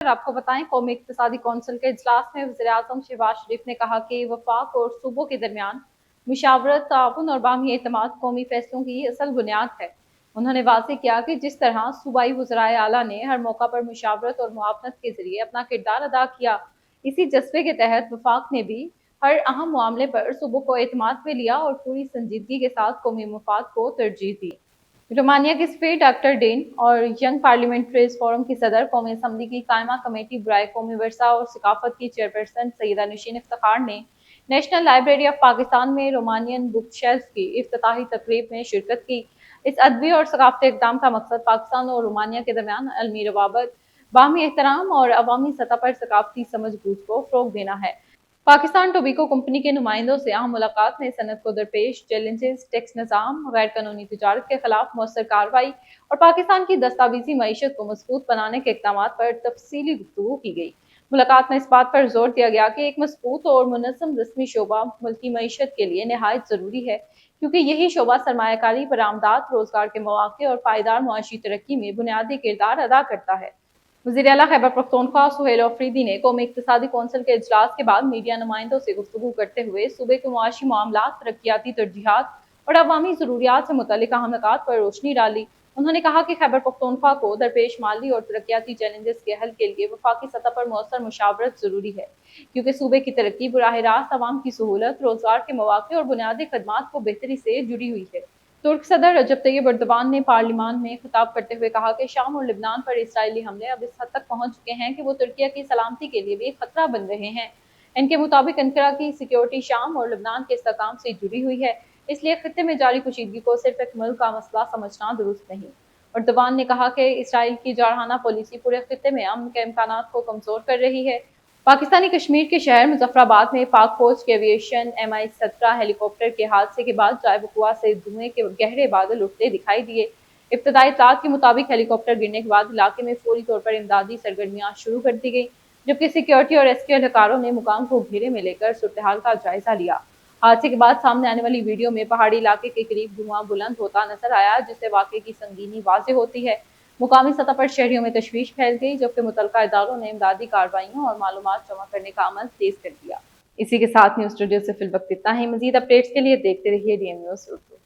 आपको बताएं, कौमी इक्तिसादी कौंसिल के इजलास में वज़ीर-ए-आज़म शहबाज शरीफ ने कहा कि वफाक और सूबों के दरमियान मुशावरत, ताउन और बाहमी एतमाद कौमी फैसलों की असल बुनियाद है। उन्होंने वाज़ेह किया कि जिस तरह सूबाई वज़राए आला ने हर मौका पर मुशावरत और मुआवनत के जरिए अपना किरदार अदा किया, इसी जज्बे के तहत वफाक ने भी हर अहम मामले पर सूबों को एतमाद में लिया और पूरी संजीदगी के साथ कौमी मफाद को तरजीह दी। रोमानिया के सफ़ीर डॉक्टर डेन और यंग पार्लियामेंट्रीज फोरम की सदर, कौमी असम्बली की कायमा कमेटी बराए कौमी वर्सा और सकाफत की चेयरपर्सन सईदा नशीन इफ्तिखार ने नेशनल लाइब्रेरी ऑफ पाकिस्तान में रोमानियन बुक शेल्फ की इफ्तिताही तकरीब में शिरकत की। इस अदबी और सकाफती इक़दाम का मकसद पाकिस्तान और रोमानिया के दरमियान अलमी रवाबत, बाहमी एहतराम और अवामी सतह पर सकाफती समझ बूझ को फ़रोग़ देना है। पाकिस्तान टोबैको कंपनी के नुमाइंदों से अहम मुलाकात में सनत को दरपेश चैलेंजेस, टैक्स निज़ाम, गैर कानूनी तिजारत के खिलाफ मौसर कार्रवाई और पाकिस्तान की दस्तावेजी मईशत को मजबूत बनाने के इक़दाम पर तफसीली गुफ्तगू की गई। मुलाकात में इस बात पर जोर दिया गया कि एक मजबूत और मुनज़्ज़म रस्मी शोबा मुल्की मईशत के लिए नहायत ज़रूरी है, क्योंकि यही शोबा सरमायाकारी, बरामदात, रोजगार के मौके और पायदार मुआशी तरक्की में बुनियादी किरदार अदा करता है। वज़ीर आला खैबर पख्तूनख्वा सुहेल अफरीदी ने कौमी इक्तिसादी कौंसिल के इजलास के बाद मीडिया नुमाइंदों से गुफ्तगू करते हुए सूबे के मुआशी मामलात, तरक्याती तरजीहात और अवामी ज़रूरियात से मुतल्लिक़ अहम नुकात पर रोशनी डाली। उन्होंने कहा कि खैबर पख्तूनख्वा को दरपेश माली और तरक्याती चैलेंजेस के हल के लिए वफाकी सतह पर मौसर मुशावरत ज़रूरी है, क्योंकि सूबे की तरक्की बराह रास्त अवाम की सहूलत, रोजगार के मौके और बुनियादी खदमात को बेहतरी से जुड़ी हुई है। तुर्क सदर रजब तैयब एर्दोगान ने पार्लियामान में खिताब करते हुए कहा कि शाम और लिबनान पर इसराइली हमले अब इस हद तक पहुंच चुके हैं कि वो तुर्किया की सलामती के लिए भी एक खतरा बन रहे हैं। इनके मुताबिक अंकारा की सिक्योरिटी शाम और लिबनान के इस्तेहकाम से जुड़ी हुई है, इसलिए खत्ते में जारी कुशीदगी को सिर्फ एक मुल्क का मसला समझना दुरुस्त नहीं। एर्दोगान ने कहा कि इसराइल की जारहाना पॉलिसी पूरे खत्ते में अमन के इम्कानात को कमजोर कर रही है। पाकिस्तानी कश्मीर के शहर मुजफ्फराबाद में पाक फौज के एविएशन MI-17 हेलीकॉप्टर के हादसे के बाद जाए वकुआ से धुएं के गहरे बादल उठते दिखाई दिए। इब्तदाई इत्तलात के मुताबिक हेलीकॉप्टर गिरने के बाद इलाके में फौरी तौर पर इमदादी सरगर्मियां शुरू कर दी गई, जबकि सिक्योरिटी और रेस्क्यू एहलकारों ने मुकाम को घेरे में लेकर सूरत-ए-हाल का जायजा लिया। हादसे के बाद सामने आने वाली वीडियो में पहाड़ी इलाके के करीब धुआं बुलंद होता नजर आया, जिससे वाकये की संगीनी वाज़ेह होती है। मुकामी सतह पर शहरियों में तशवीश फैल गई, जबकि मुतल्लिका इदारों ने इमदादी कार्रवाइयों और मालूमात जमा करने का अमल तेज कर दिया। इसी के साथ न्यूज़ स्टूडियो से फिलवक्त इतना ही। मज़ीद अपडेट्स के लिए देखते रहिए DN न्यूज़ उर्दू।